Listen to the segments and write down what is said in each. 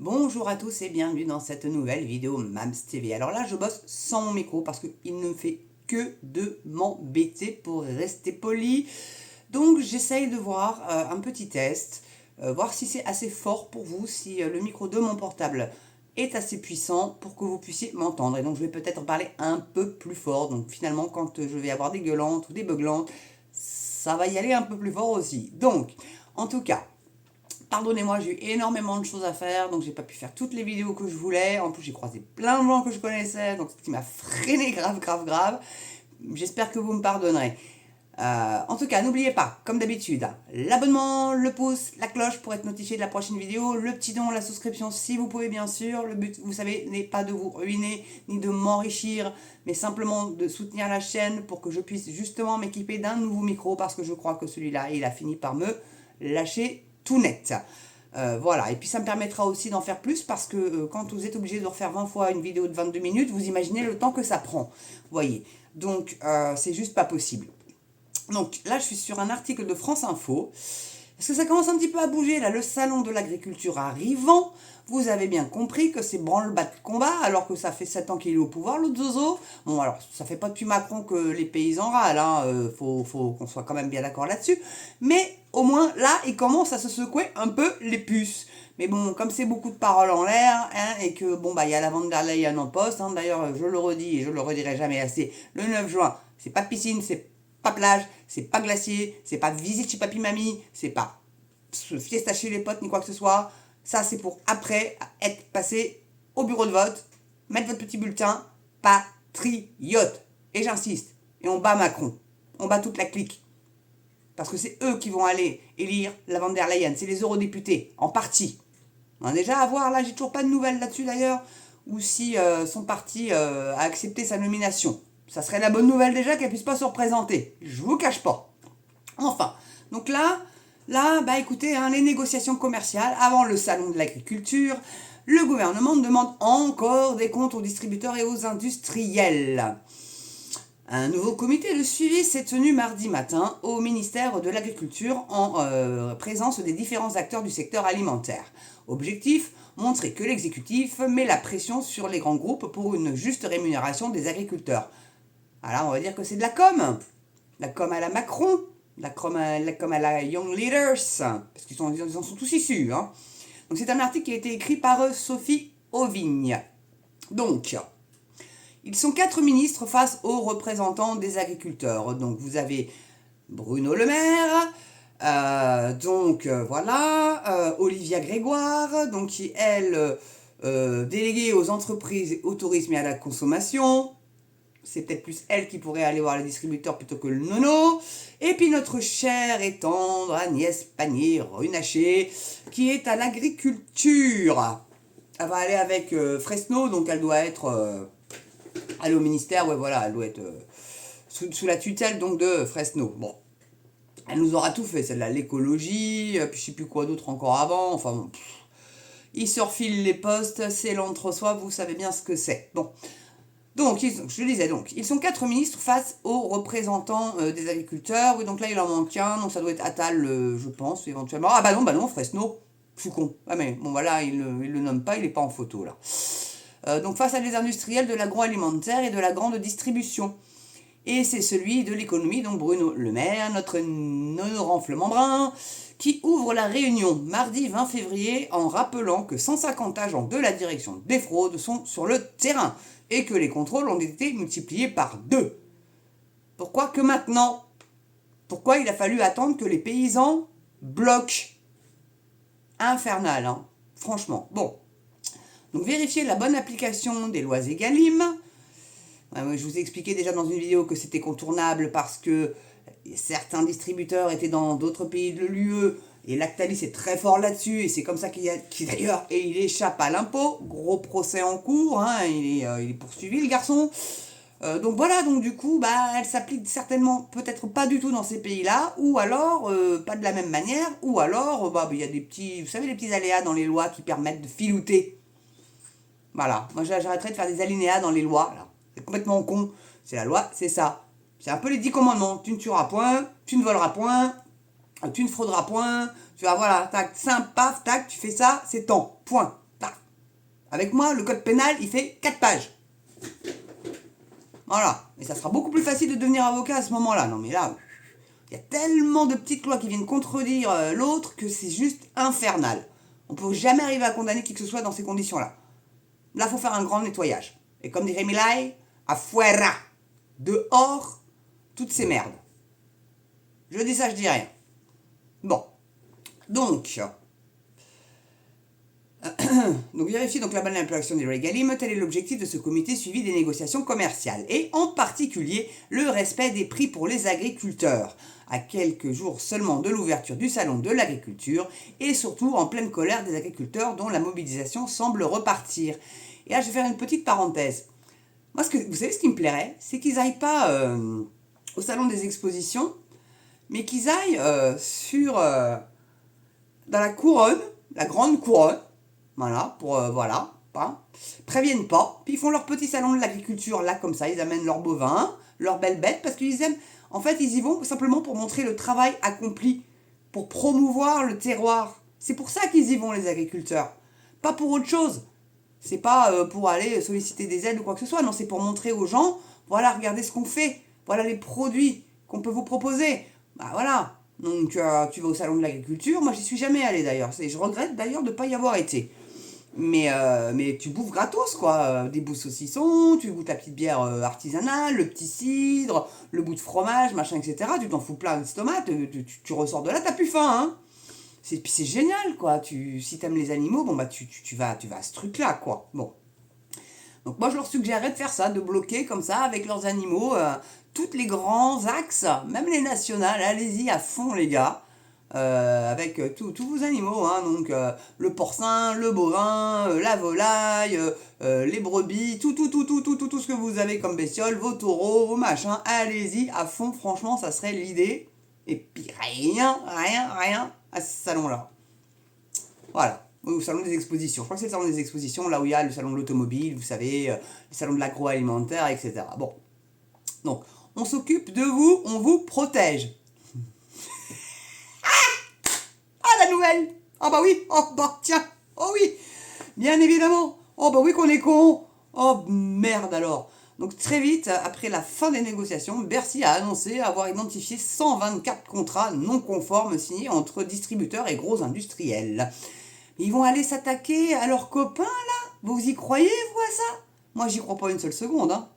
Bonjour à tous et bienvenue dans cette nouvelle vidéo Mams TV. Alors là, je bosse sans mon micro parce qu'il ne fait que de m'embêter pour rester poli. Donc j'essaye de voir un petit test, voir si c'est assez fort pour vous, si le micro de mon portable est assez puissant pour que vous puissiez m'entendre. Et donc je vais peut-être parler un peu plus fort. Donc finalement, quand je vais avoir des gueulantes ou des beuglantes, ça va y aller un peu plus fort aussi. Donc, en tout cas, pardonnez-moi, j'ai eu énormément de choses à faire, donc j'ai pas pu faire toutes les vidéos que je voulais. En plus, j'ai croisé plein de gens que je connaissais, donc ce qui m'a freiné grave. J'espère que vous me pardonnerez. En tout cas, n'oubliez pas, comme d'habitude, l'abonnement, le pouce, la cloche pour être notifié de la prochaine vidéo, le petit don, la souscription si vous pouvez bien sûr. Le but, vous savez, n'est pas de vous ruiner ni de m'enrichir, mais simplement de soutenir la chaîne pour que je puisse justement m'équiper d'un nouveau micro parce que je crois que celui-là, il a fini par me lâcher tout net. Voilà, et puis ça me permettra aussi d'en faire plus parce que quand vous êtes obligé de refaire 20 fois une vidéo de 22 minutes, vous imaginez le temps que ça prend. Vous voyez, donc c'est juste pas possible. Donc là, je suis sur un article de France Info. Parce que ça commence un petit peu à bouger, là, le salon de l'agriculture arrivant, vous avez bien compris que c'est branle-bas de combat, alors que ça fait 7 ans qu'il est au pouvoir, l'autre zozo. Bon, alors, ça fait pas depuis Macron que les paysans râlent, hein, faut qu'on soit quand même bien d'accord là-dessus, mais au moins, là, il commence à se secouer un peu les puces. Mais bon, comme c'est beaucoup de paroles en l'air, hein, et que, bon, bah, il y a la von der Leyen en poste, hein, d'ailleurs, je le redis et je le redirai jamais assez, le 9 juin, c'est pas piscine, c'est pas plage, c'est pas glacier, c'est pas visite chez papy mamie, c'est pas fiesta chez les potes ni quoi que ce soit. Ça, c'est pour après être passé au bureau de vote, mettre votre petit bulletin, patriote. Et j'insiste, et on bat Macron, on bat toute la clique. Parce que c'est eux qui vont aller élire la von der Leyen, c'est les eurodéputés, en partie. On a déjà à voir, là, j'ai toujours pas de nouvelles là-dessus d'ailleurs, ou si son parti a accepté sa nomination. Ça serait la bonne nouvelle déjà qu'elle puisse pas se représenter. Je vous cache pas. Enfin, donc là, bah écoutez, hein, les négociations commerciales avant le salon de l'agriculture, le gouvernement demande encore des comptes aux distributeurs et aux industriels. Un nouveau comité de suivi s'est tenu mardi matin au ministère de l'Agriculture en présence des différents acteurs du secteur alimentaire. Objectif, montrer que l'exécutif met la pression sur les grands groupes pour une juste rémunération des agriculteurs. Alors on va dire que c'est de la com à la Macron, la com à la Young Leaders, parce qu'ils en sont tous issus. Hein. Donc c'est un article qui a été écrit par Sophie Auvigne. Donc, ils sont 4 ministres face aux représentants des agriculteurs. Donc vous avez Bruno Le Maire, voilà, Olivia Grégoire, donc qui elle déléguée aux entreprises, au tourisme et à la consommation. C'est peut-être plus elle qui pourrait aller voir les distributeurs plutôt que le nono. Et puis notre chère et tendre Agnès Pannier-Runacher, qui est à l'agriculture. Elle va aller avec Fresno, donc elle doit être aller au ministère, ouais voilà, elle doit être sous la tutelle donc de Fresno. Bon, elle nous aura tout fait, celle-là, l'écologie, puis je sais plus quoi d'autre encore avant, enfin bon, ils se refilent les postes, c'est l'entre-soi, vous savez bien ce que c'est. Bon, donc, je le disais, donc, ils sont 4 ministres face aux représentants des agriculteurs. Oui, donc là, il en manque un, donc ça doit être Attal, je pense, éventuellement. Ah bah non, Fresno, je suis con. Ah mais bon, voilà, il le nomme pas, il est pas en photo, là. Donc, face à des industriels de l'agroalimentaire et de la grande distribution. Et c'est celui de l'économie, donc Bruno Le Maire, notre honorant Flemandrin, qui ouvre la réunion mardi 20 février en rappelant que 150 agents de la direction des fraudes sont sur le terrain et que les contrôles ont été multipliés par 2. Pourquoi que maintenant? Pourquoi il a fallu attendre que les paysans bloquent? Infernal, hein, franchement. Bon, donc vérifier la bonne application des lois Egalim. Je vous ai expliqué déjà dans une vidéo que c'était contournable parce que certains distributeurs étaient dans d'autres pays de l'UE et Lactalis est très fort là-dessus et c'est comme ça qu'il d'ailleurs et il échappe à l'impôt. Gros procès en cours, hein, il est poursuivi le garçon. Donc voilà, donc du coup, bah, elle s'applique certainement peut-être pas du tout dans ces pays-là, ou alors pas de la même manière, ou alors bah, il y a des petits, vous savez, les petits aléas dans les lois qui permettent de filouter. Voilà, moi j'arrêterai de faire des alinéas dans les lois, là. C'est complètement con, c'est la loi, c'est ça. C'est un peu les 10 commandements, tu ne tueras point, tu ne voleras point, tu ne frauderas point, tu vas, voilà, tac, simple, paf, tac, tu fais ça, c'est temps, point, paf. Avec moi, le code pénal, il fait 4 pages. Voilà. Et ça sera beaucoup plus facile de devenir avocat à ce moment-là. Non mais là, il y a tellement de petites lois qui viennent contredire l'autre que c'est juste infernal. On ne peut jamais arriver à condamner qui que ce soit dans ces conditions-là. Là, il faut faire un grand nettoyage. Et comme dirait Milay, afuera, dehors, toutes ces merdes. Je dis ça, je dis rien. Bon. Donc vérifier la bonne application des Regalim, tel est l'objectif de ce comité suivi des négociations commerciales, et en particulier le respect des prix pour les agriculteurs, à quelques jours seulement de l'ouverture du salon de l'agriculture, et surtout en pleine colère des agriculteurs dont la mobilisation semble repartir. Et là, je vais faire une petite parenthèse. Moi, vous savez ce qui me plairait, c'est qu'ils n'aillent pas au salon des expositions, mais qu'ils aillent dans la couronne, la grande couronne, voilà, préviennent pas, puis ils font leur petit salon de l'agriculture, là, comme ça, ils amènent leurs bovins, leurs belles bêtes, parce qu'ils aiment, en fait, ils y vont simplement pour montrer le travail accompli, pour promouvoir le terroir. C'est pour ça qu'ils y vont, les agriculteurs, pas pour autre chose. C'est pas pour aller solliciter des aides ou quoi que ce soit, non, c'est pour montrer aux gens, voilà, regardez ce qu'on fait, voilà les produits qu'on peut vous proposer. Bah voilà, donc tu vas au salon de l'agriculture, moi j'y suis jamais allé d'ailleurs, je regrette d'ailleurs de ne pas y avoir été. Mais tu bouffes gratos quoi, des bouts de saucisson, tu goûtes la petite bière artisanale, le petit cidre, le bout de fromage, machin, etc. Tu t'en fous plein l'estomac, tu ressors de là, t'as plus faim, hein. C'est génial quoi, si t'aimes les animaux, bon bah tu vas à ce truc là quoi, bon. Donc moi je leur suggérerais de faire ça, de bloquer comme ça avec leurs animaux, tous les grands axes, même les nationales, allez-y à fond les gars, avec tous vos animaux, hein, donc le porcin, le bovin, la volaille, les brebis, tout ce que vous avez comme bestioles, vos taureaux, vos machins, allez-y à fond, franchement ça serait l'idée, et puis rien à ce salon-là. Voilà. Au salon des expositions. Je crois que c'est le salon des expositions, là où il y a le salon de l'automobile, vous savez, le salon de l'agroalimentaire, etc. Bon. Donc, on s'occupe de vous, on vous protège. Ah, la nouvelle! Ah bah oui, oh bah tiens, oh oui, bien évidemment. Oh bah oui qu'on est con. Oh merde alors. Donc très vite, après la fin des négociations, Bercy a annoncé avoir identifié 124 contrats non conformes signés entre distributeurs et gros industriels. Ils vont aller s'attaquer à leurs copains, là? Vous y croyez, vous, à ça? Moi, j'y crois pas une seule seconde, hein.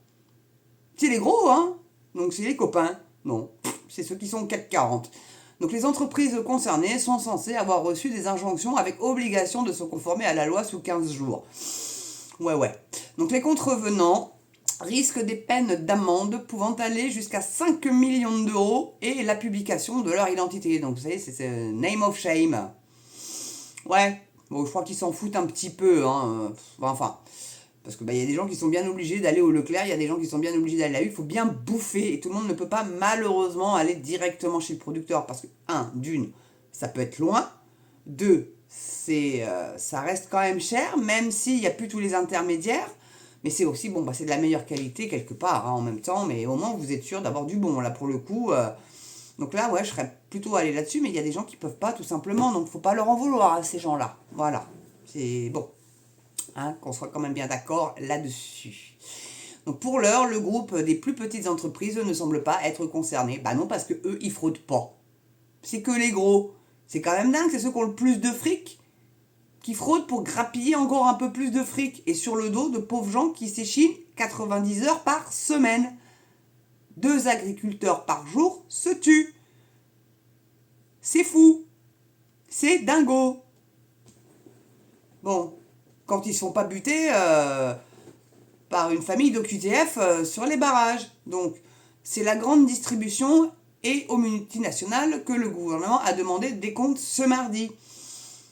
C'est les gros, hein. Donc, c'est les copains. Non, c'est ceux qui sont 440. Donc, les entreprises concernées sont censées avoir reçu des injonctions avec obligation de se conformer à la loi sous 15 jours. Ouais. Donc, les contrevenants risquent des peines d'amende pouvant aller jusqu'à 5 millions d'euros et la publication de leur identité. Donc, vous savez, c'est name of shame. Ouais. Bon, je crois qu'ils s'en foutent un petit peu, hein. Enfin, parce que y a des gens qui sont bien obligés d'aller au Leclerc, il y a des gens qui sont bien obligés d'aller à la U, il faut bien bouffer, et tout le monde ne peut pas malheureusement aller directement chez le producteur, parce que, d'une, ça peut être loin, deux, ça reste quand même cher, même s'il n'y a plus tous les intermédiaires, mais c'est aussi, c'est de la meilleure qualité quelque part, hein, en même temps, mais au moins vous êtes sûr d'avoir du bon, là pour le coup. Donc là, ouais, je serais plutôt allé là-dessus, mais il y a des gens qui peuvent pas, tout simplement, donc faut pas leur en vouloir à ces gens-là. Voilà, c'est bon, hein, qu'on soit quand même bien d'accord là-dessus. Donc pour l'heure, le groupe des plus petites entreprises ne semble pas être concerné. Bah non, parce que eux, ils fraudent pas. C'est que les gros. C'est quand même dingue, c'est ceux qui ont le plus de fric qui fraudent pour grappiller encore un peu plus de fric, et sur le dos de pauvres gens qui s'échinent 90 heures par semaine. 2 agriculteurs par jour se tuent. C'est fou. C'est dingo. Bon, quand ils ne sont pas butés par une famille d'OQTF sur les barrages. Donc, c'est la grande distribution et aux multinationales que le gouvernement a demandé des comptes ce mardi.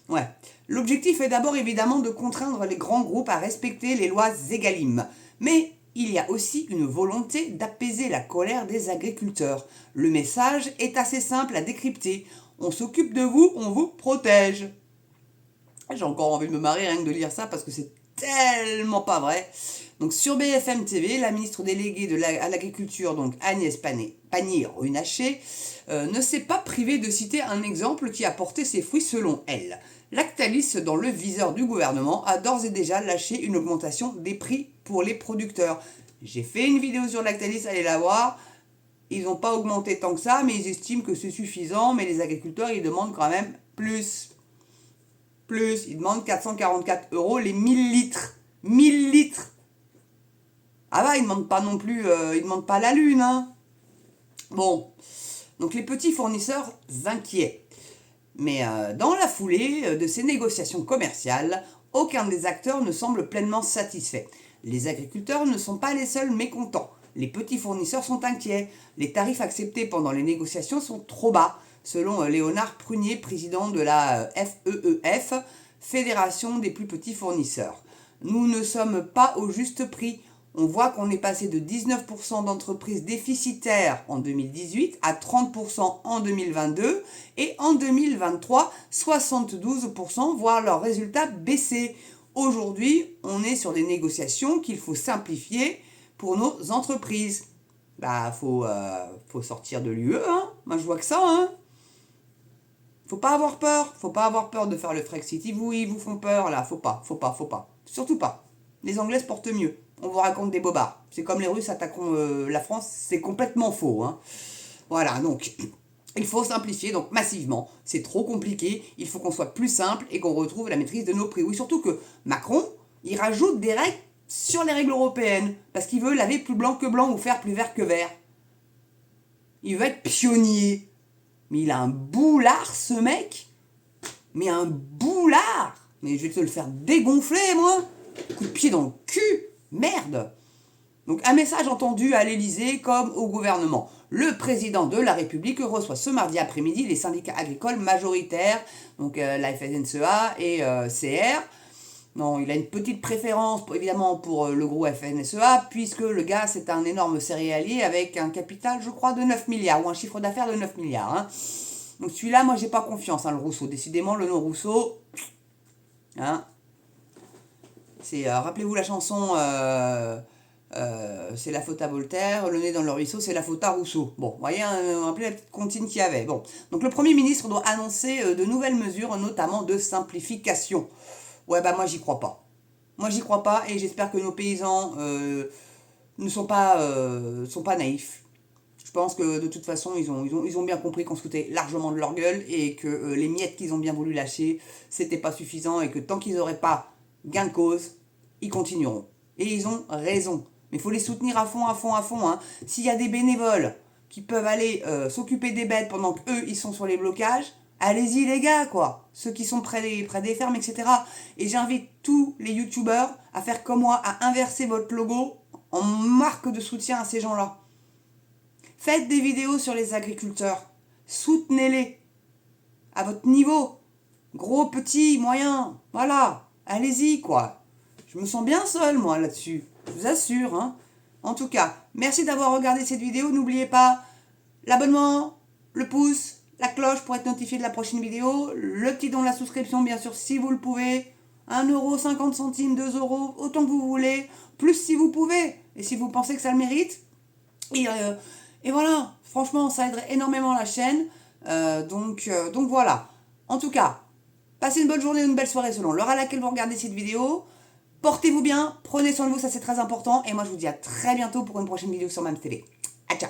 Ouais. L'objectif est d'abord évidemment de contraindre les grands groupes à respecter les lois Egalim. Mais il y a aussi une volonté d'apaiser la colère des agriculteurs. Le message est assez simple à décrypter. On s'occupe de vous, on vous protège. J'ai encore envie de me marrer rien que de lire ça parce que c'est tellement pas vrai. Donc sur BFM TV, la ministre déléguée à l'agriculture, donc Agnès Pannier-Runacher, ne s'est pas privée de citer un exemple qui a porté ses fruits selon elle. Lactalis, dans le viseur du gouvernement, a d'ores et déjà lâché une augmentation des prix pour les producteurs. J'ai fait une vidéo sur Lactalis, allez la voir. Ils n'ont pas augmenté tant que ça, mais ils estiment que c'est suffisant. Mais les agriculteurs, ils demandent quand même plus. Ils demandent 444 € les 1000 litres. 1000 litres. Ah bah, ils ne demandent pas non plus, ils demandent pas la lune, hein. Bon, donc les petits fournisseurs inquiets. Mais dans la foulée de ces négociations commerciales, aucun des acteurs ne semble pleinement satisfait. Les agriculteurs ne sont pas les seuls mécontents. Les petits fournisseurs sont inquiets. Les tarifs acceptés pendant les négociations sont trop bas, selon Léonard Prunier, président de la FEEF, Fédération des plus petits fournisseurs. Nous ne sommes pas au juste prix. On voit qu'on est passé de 19% d'entreprises déficitaires en 2018 à 30% en 2022 et en 2023, 72% voient leurs résultats baisser. Aujourd'hui, on est sur des négociations qu'il faut simplifier pour nos entreprises. Bah, faut sortir de l'UE, hein. Moi, je vois que ça, hein. Faut pas avoir peur. Faut pas avoir peur de faire le Frexit. Ils vous font peur, là. Faut pas. Surtout pas. Les Anglais se portent mieux. On vous raconte des bobards. C'est comme les Russes attaqueront la France. C'est complètement faux, hein. Voilà, donc... Il faut simplifier, donc massivement. C'est trop compliqué. Il faut qu'on soit plus simple et qu'on retrouve la maîtrise de nos prix. Oui, surtout que Macron, il rajoute des règles sur les règles européennes. Parce qu'il veut laver plus blanc que blanc ou faire plus vert que vert. Il veut être pionnier. Mais il a un boulard, ce mec. Mais un boulard. Mais je vais te le faire dégonfler, moi. Coup de pied dans le cul. Merde. Donc un message entendu à l'Élysée comme au gouvernement. Le président de la République reçoit ce mardi après-midi les syndicats agricoles majoritaires, donc la FNSEA et CR. Non, il a une petite préférence évidemment pour le gros FNSEA, puisque le gars c'est un énorme céréalier avec un capital, je crois, de 9 milliards, ou un chiffre d'affaires de 9 milliards. Hein. Donc celui-là, moi j'ai pas confiance, hein, le Rousseau. Décidément, le nom Rousseau, hein, c'est, rappelez-vous la chanson... c'est la faute à Voltaire, le nez dans le ruisseau, c'est la faute à Rousseau. Bon, vous voyez, rappelez la petite comptine qu'il y avait. Bon, donc le Premier ministre doit annoncer de nouvelles mesures, notamment de simplification. Ouais, bah moi j'y crois pas. Moi j'y crois pas et j'espère que nos paysans ne sont pas naïfs. Je pense que de toute façon, ils ont bien compris qu'on se foutait largement de leur gueule et que les miettes qu'ils ont bien voulu lâcher, c'était pas suffisant et que tant qu'ils n'auraient pas gain de cause, ils continueront. Et ils ont raison. Mais il faut les soutenir à fond. Hein. S'il y a des bénévoles qui peuvent aller s'occuper des bêtes pendant qu'eux, ils sont sur les blocages, allez-y les gars, quoi. Ceux qui sont près des fermes, etc. Et j'invite tous les youtubeurs à faire comme moi, à inverser votre logo en marque de soutien à ces gens-là. Faites des vidéos sur les agriculteurs. Soutenez-les. À votre niveau. Gros, petit, moyen. Voilà. Allez-y, quoi. Je me sens bien seul, moi, là-dessus. Je vous assure, hein. En tout cas, merci d'avoir regardé cette vidéo. N'oubliez pas l'abonnement, le pouce, la cloche pour être notifié de la prochaine vidéo, le petit don de la souscription, bien sûr, si vous le pouvez. 1 €, 50 centimes, 2 €, autant que vous voulez. Plus si vous pouvez. Et si vous pensez que ça le mérite. Et voilà, franchement, ça aiderait énormément la chaîne. Donc voilà. En tout cas, passez une bonne journée ou une belle soirée selon l'heure à laquelle vous regardez cette vidéo. Portez-vous bien, prenez soin de vous, ça c'est très important. Et moi je vous dis à très bientôt pour une prochaine vidéo sur MAMS TV. À ciao.